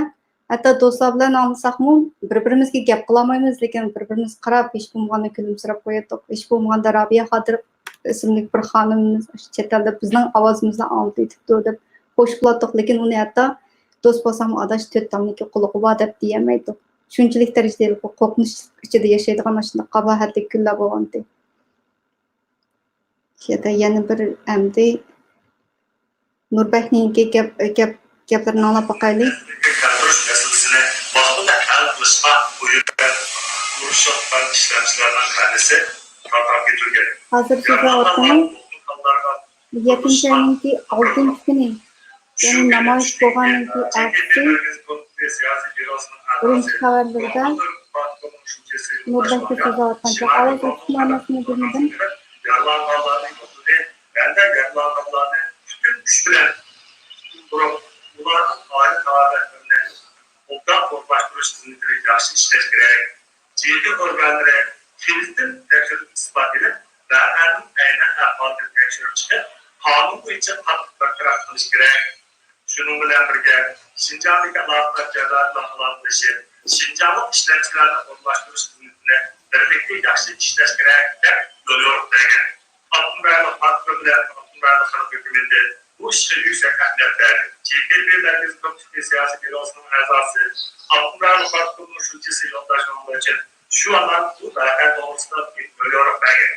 Hatto do'stlar bilan alsaqmi, bir-birimizga gap qilolmaymiz, lekin bir-birimiz qarab, hech bo'lmaganda kulimsirab qo'yatdik. Hech bo'lmaganda Rabia Qadir ismli bir xonimimiz chet elda bizning ovozimizni olib deb xo'sh qilatdik, lekin uni hatto do'st bo'lsam adash to'ttamniki qulig'i bor deb deyamaydik. Shunchalik darajada qo'rqinch ichida yashaydigan shunday qabohatli kunlar bo'lgandi. Yerda yana bir amdi Nurbek'ninki gaplarını anlap bakaylı. Kalkış meselesini vaqtında hal qilishga buyurgan urushayotgan ishlamchilarning qanisi tarqab ketilgan. Hazır size ortamı 7. ayınki 6. günü. Yani namoyish bo'lganki aksi birinchi xabarlarda Nurbek'te so'z aytgancha avazliq ma'nosini bilmadim. Yarlanganlarning o'zini, banda yarlanganlarni butun kuch bilan turib, ularning oila tavobatlarini obdan qo'rqlashtirish tizimini yaxshi ishlash kerak. Jiddiy organlari kelisdan tekshirib isbot edib, vaqaning aynan ahvolini tekshirib chiqib, qonun bo'yicha qattiq bartaraf qilish kerak. Şunun bilan birga Şinjandagi alohida jazolar qilinishi, Şinjanlik ishlanchilarni o'rlashtirish tizimini birlikda yaxshi ishlash kerak deb yo'l yo'riqlagan. Abdurahmonov Xalq bilan Abdurahmonov Xalq hukumati bu ishga yuksak ahamiyat berdi. CPP Merkez Komiteti siyosiy byurosining a'zosi Abdurahmonov Xalq hukumati yo'ldoshlar uchun shu amal bu vaqt to'g'risida yo'l yo'riqlagan.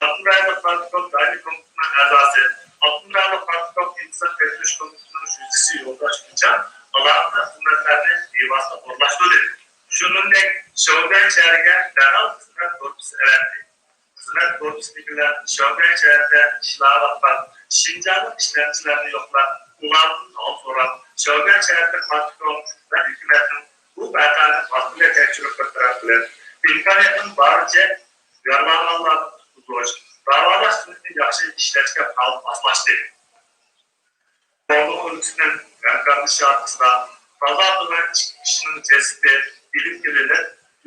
Abdurahmonov Xalq hukumatining a'zosi Abdurahmonov Xalq hukumatining Şüzisi yoldaşınca alanında hizmetlerini bevasıta orlaştırdı. Şununla Şavguen şehirge derhal hizmet korpusu erendi. Hizmet korpusundakiler Şavguen şehirde işlag'an Şinjanlik işlemcilerini yoklar, ulardan al so'rab, Şavguen şehirde patron ve hükümetin bu vaqani vaqtida tekshirib o'tirdilar. İmkoniyatning baricha yarlanganlarni qutqarish, davolash tizimini yaxshi ishlashga moslashdi. G'uanduң өлкесінің Янканды шартысында таза kişinin cesedi bilim geleni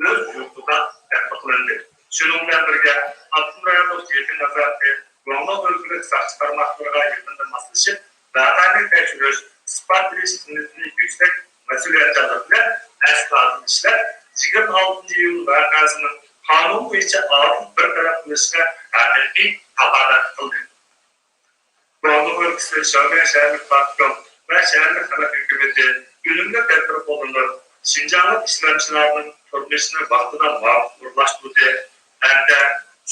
öz yurtunda tatbiqlandı. Şunun bilan birga Abdurahmonov yetin nazarati G'uanduң өлkəlik saqchi tarmoqlarga yaqindan moslashib, vaqani tekshirish, isbot berish tizimini yuksak mas'uliyatchanlik bilan asosli ishlab 26-iyul vaqasining qonun bo'yicha odil bir taraf qilishga haqiqiy kafolat qildi. G'uanduң өлkəsi Şavguen şəhərlik patron və şəhərlik xalq hökuməti günündə tədbir olunur. Şinjanlik işləmçilərinin turmuşunu vaxtida mağdurlaşdırdı. Həm də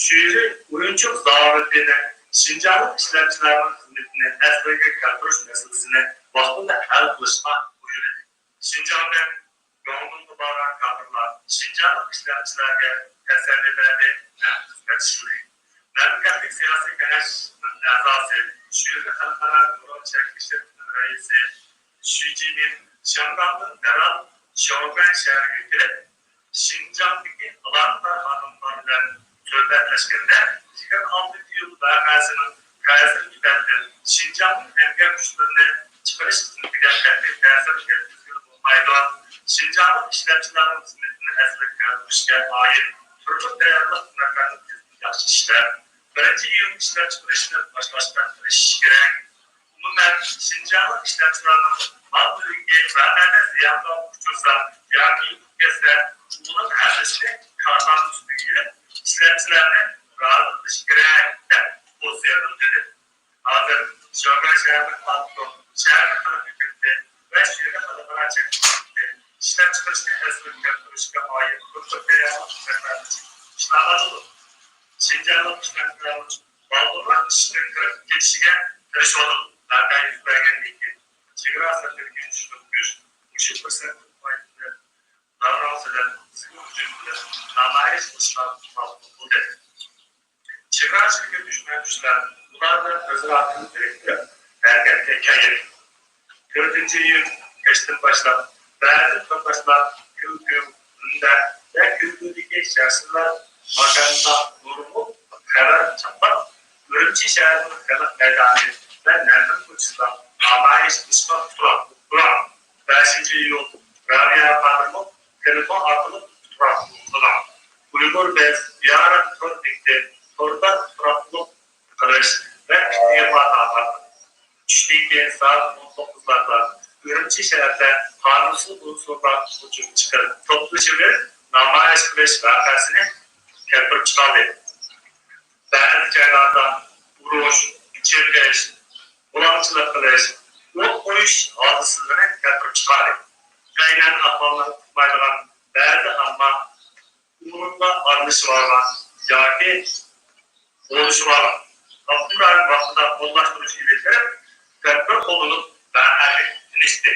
şüuri oyunçuq zavetini Şinjanlik işləmçilərinin xidmətini əslində keltirish məsələsini vaxtida həll qilishga buyurdu. Şinjanda G'uanduңga borgan kadrlar Şinjanlik işləmçilərə təsəlli berdi və xizmat şüuri. Memleketlik siyasi kengeşinin a'zosi Şuurli xalqaro buro chekishning raisi Shujimin Shangandan darhol Şavguen shahriga kelib, Şinjandagi alohida xodimlar bilan suhbatlashganda 26-iyul vaqasining ta'siri bilan Şinjanning emgak kuchlarini chiqarish tizimiga qat'iy ta'sir yetkazib bo'lmaydi. Şinjanlik ishlamchilarining xizmatini asliga keltirishga oid turli tayyorlik xizmatlarini yaxshi ishlab, 1-iyul ishlab chiqarishni boshlashdan tirishish kerak. Umuman Şinjanlik ishlamchilarning mal mulkiga vaqada ziyonlar uchursa yoki yetkazsa, uning hammasi qonun ustiga ishlamchilarni rozi qilish kerak deb tavsiya qildi. Hozir Şavguen shahar patron, shahar xalq hukumati va shahar xalqaro chekishda ishlab chiqarishni asliga keltirishga oid ko'p tayyorlik ishlari Şinjanlik ishlamchilarning baldurlar ishga kirib ketishiga tirishadi. Vaqe yuz bergandan chegara sirtlariga tushib shu fursat paytida davronchilar hujumlar namoyish qilishlar bo'ldi. Chegarachilikka tushgan kuchlar ularni o'zlarining direktori harakatga keldi. 4-iyul kechdan boshlab ba'zi to'qnashuvlar Kunda va Kundagi shaxslar Makanda durumu xabar çapmak, Ölümçi şehrining xalq maydoni va Nərmin ko'chasida namoyish qilishga turar. 5-iyul radiyo xodimi telefon orqali turar. Uyg'ur biz yarim to'rda turarlik qilish va e'lon tushdan keyin soat 19larda Ölümçi shahrida qonunsiz unsurlar hujum chiqarib to'plashib namoyish qilish vaqasini keltirib chiqardi. Ba'zi joylarda urush, cherkash, bulanchilik qilish, o't qo'yish hodisalarini keltirib chiqardi. Aynan ahvolni tutmaydigan ba'zi ammo umumda aralashib yoki bo'lishib olgan. Abdurahmonov vaqtida qo'llashtirish ilgari tedbir kolunun beraberlik tinişti.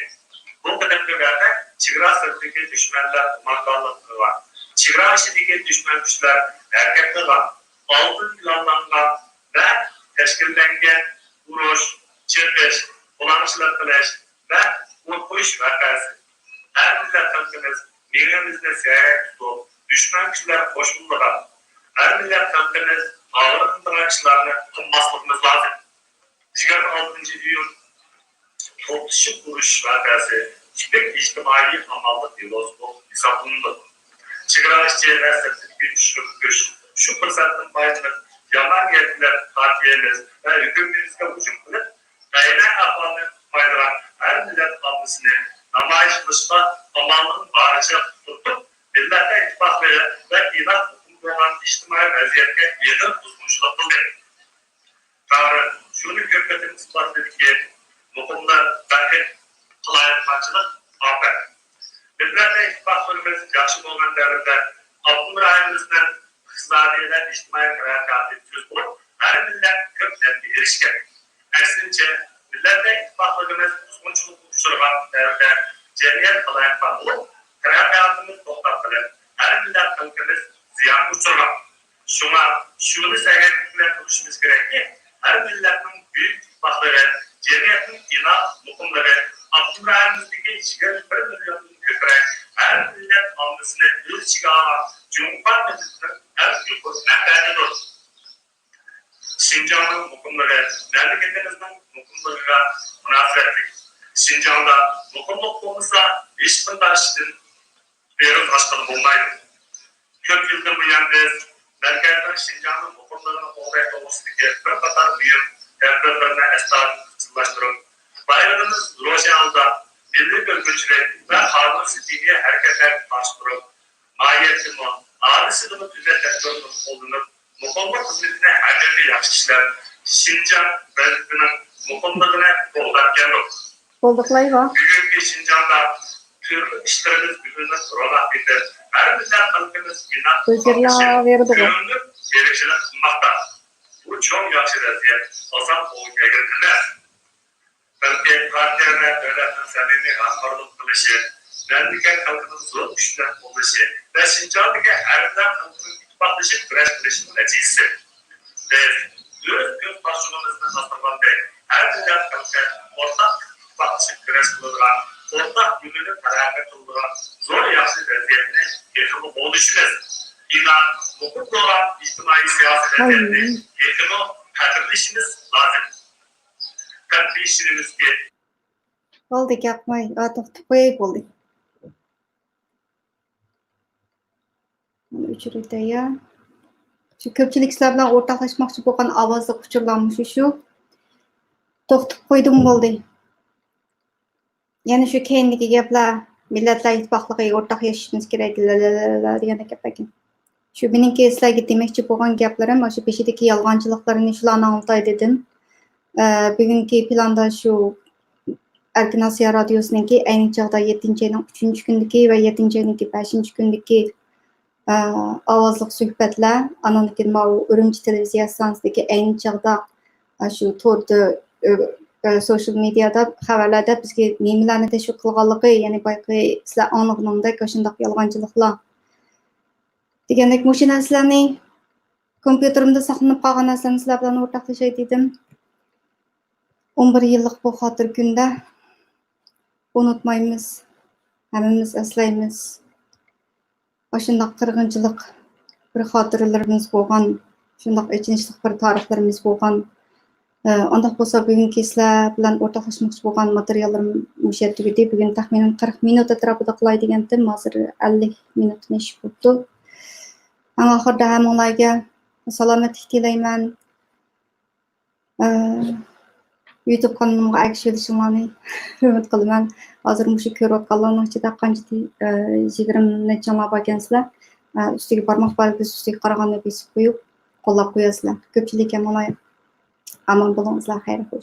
Bu kadar vəqə çigra sırtındaki düşmanlar kumandanlık var. Çigra işindeki düşman güçler hareketli var. Altın planlangan ve teşkillengen vuruş, çırpış, kullanışlar kılıç ve kurtuluş vakası. Her millet halkımız milimizde seyahat tutup düşman güçler koşulluğa. Her millet halkımız ağırlıklı işlerini kılmaslıkımız lazım. 26. iyul topluşup vuruş vakası tipik içtimai amallık yolsuzluk hesaplandı. Çigra işçiler sertifikü güç, şu fırsatın payını yaman yetkiler partiyemiz ve hükümetimizde hücum kılıp, kaynak afanı faydalan her millet algısını namayış kılışta amalının barışı tutup, millete ittifaklığı ve inat hukuku olan içtimai vaziyette yedir uzunçuluk kıldı. Tanrı, şunu hükümetin ispat dedi ki, muhumda belki kılayetmacılık afet. Millete ittifaklarımız yakşı olan devirde, Abdülrahim'imizden iqtisadiyyat, ijtimoiy taraqqiyotga so'z bo'lib, har millat ko'p narsaga erishgan. Aksincha, millatlar ittifoqligimiz buzg'unchilik uchragan davrda jamiyat qalaymaqon bo'lib, taraqqiyotimiz to'xtatilib, har millat xalqimiz ziyonga uchragan. Shunga shuni saganlik bilan turishimiz kerakki, har millatning buyuk ittifoqlari, jamiyatning inoq muqimlari, Abdurrahimimizdagi 21 milliondan ko'proq har millat ommasini o'z ichiga olgan Cumhurbaşkanı'nın en büyük menfaatidir. Şinjan'ın mukumları, memleketimizin mukumlarına münasebetlik. Şinjan'da mukumluk olmasa hiç bundaştın bir başkanı olmaydı. Köp yıldan bu yan biz, merkezden Şinjan'ın mukumlarını olmaya doğrusundaki bir kadar büyük tedbirlerine esnaflaştırıp, bayrağımız Rojan'da milli bölgücülük ve harmoniz dini hareketler başvurup, mahiyetimi, ağrısını düzenlendirmek olunup, mukomluk hizmetine herkese yakışıklar, Şinjan bölgesinin mukomluğuna doldurken Olduklayva. Bugünkü Şinjan'da türlü işlerimiz birbirine sorulak bitir. Her millet halkımız inat, görünüp, gerekçilik sunmakta. Bu çok yakşı vaziyet, azam olguya getirmez. Belki partiye ve devletin samimi hamkarlık kılışı, memleket halkının zor güçler oluşu ve Şinjan'daki her millet halkının ittifaklaşıp güreş kılışının neticesi. Ve göz başvurumuzdan hatırlandı, her millet halkı ortak ittifaklaşıp güreş kılırlar, ortak yönünü feragat kılırlar, zor yakşı vaziyetini yakımı oluşumuz. İnan, hukuk olan içtimai siyasi vaziyetini yakımı hatırlayışımız lazım. Kalbi işiniz ki Oldu yapmay, artık koyayım oldu. Üçürüde ya. Şu köpçülük sizler bilen ortaklaşmakçı bolgan avazlık uçurlanmış şu. To'xtab qo'ydim bo'ldi. Yana shu keyindagi gaplar millatlar ittifoqligiga o'rtaq yashashimiz kerak degan gap ekan. Shu meningki sizlarga demoqchi bo'lgan gaplarim o'sha beshidagi yolg'onchiliklarni shularni anglay dedim. Bugungi planda shu ئەركىن ئاسىيا رادىئوسىنىڭ ayni chog'da 7-ayning 3-kundagi va 7-ayning 5-kundagi ئاۋازلىق سۆھبەتلەر ئانdan keyin Urumchi televiziya stansiyasidagi ayni chog'da shu to'rda social mediada xabarlarda bizga nimalarni tashviq qilganligi, ya'ni bayqi sizlar anglagandek shunday yolg'onchiliklar degandek mushu narsalarni kompyuterimda saqlanib qolgan narsalarni sizlar bilan o'rtoqlashay dedim. 11 yıllık bu xatir kunda unutmaymiz, hammamiz eslaymiz. Shunday qirg'inchilik bir xotirlarimiz bo'lgan, shunday ichinchlik bir tarixlarimiz bo'lgan. Undaq bo'lsa bugungi sizlar bilan o'rtoqlashmoqchi bo'lgan materiallarim o'sha tugadi. Bugun taxminan 40 minut atrofida qilay degandim. Hozir 50 minutni ish bo'ldi. Oxirida hammalarga salomatlik tilayman. YouTube kanalımga akış edişimlerini hürmet kılıman. Hazır muşu ko'rayotganlarning ichida qancha 20 nechalar bor ekansizlar. Ustiga barmoq bargisi ustiga qaraganda besib qo'yib, qo'llab qo'yasizlar. Ko'pchilik ham aman bo'lingizlar, xayr xo'sh.